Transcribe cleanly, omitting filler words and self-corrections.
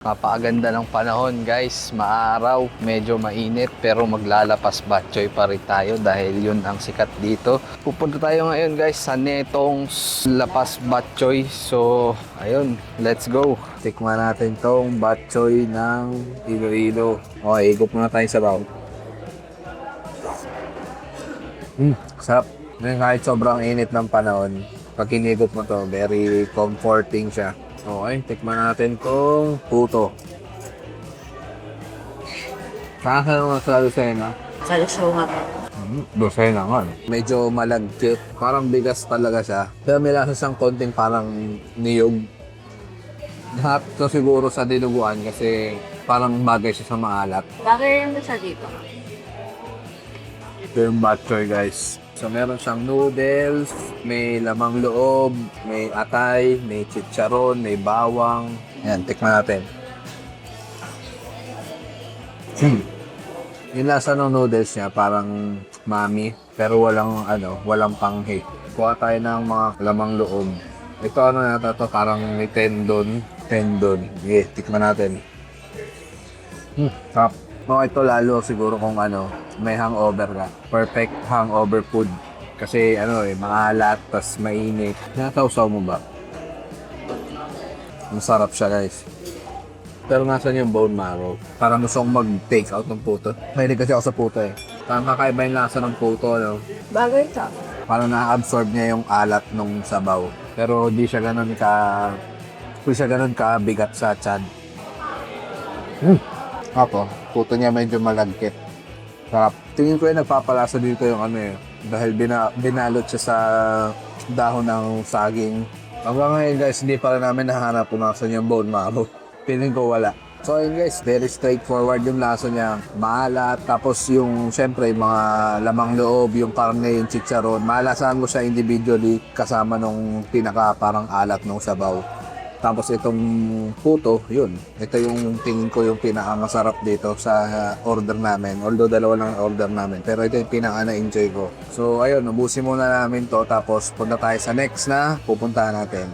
Napakaganda ng panahon guys, maaraw, medyo mainit pero maglalapas batchoy pa rin tayo dahil yun ang sikat dito. Pupunta tayo ngayon guys sa Netong Lapas Batchoy. So ayun, let's go. Tikman natin tong batchoy ng Iloilo. Okay, ikot muna tayo sa baw. Sarap. Kahit sobrang init ng panahon, pag hinigop mo to, very comforting siya. Okay, tikman natin tong puto. Kaya nga sa Lucena. Sa Lucena. Lucena nga. Medyo malagkit. Parang bigas talaga siya. Pero may lasa siyang konting parang niyog. Lahat to siguro sa dinuguan kasi parang bagay siya sa maalat. Bagay rin sa dito. Ito yung batchoy guys. So meron siyang noodles, may lamang loob, may atay, may chicharon, may bawang. Yan, tikman natin. Yung lasa ng noodles niya parang mami, pero walang panghi. Kuha tayo ng mga lamang loob. Ito yata to, parang may tendon. Okay, tikman natin. Sarap. Ito lalo siguro kung may hangover ka. Perfect hangover food. Kasi maalat, tas mainit. Natawsaw mo ba? Masarap siya guys. Pero nasan yung bone marrow? Parang gusto kong mag-take out ng puto. Mahilig kasi ako sa puto eh. Parang kakaiba yung lasa ng puto, Bagay ka. Parang na-absorb niya yung alat nung sabaw. Pero di siya ganun kabigat sa tiyan. Ako, puto niya medyo malagkit. Sarap. Tingin ko yung nagpapalasa dito yung dahil binalot siya sa dahon ng saging. Hanggang ngayon guys, hindi pa rin namin nahanap kung nasan yung bone marrow. Feeling ko wala. So ayun guys, very straightforward yung lasa niya. Maalat, tapos yung syempre mga lamang loob, yung karne, yung chicharon. Maalasahan mo siya individually kasama nung pinaka parang alat ng sabaw. Tapos itong puto, yun. Ito yung tingin ko yung pinakamasarap dito sa order namin. Although dalawa lang order namin. Pero ito yung pinaka na-enjoy ko. So ayun, ubusin muna namin to. Tapos punta tayo sa next na pupuntahan natin.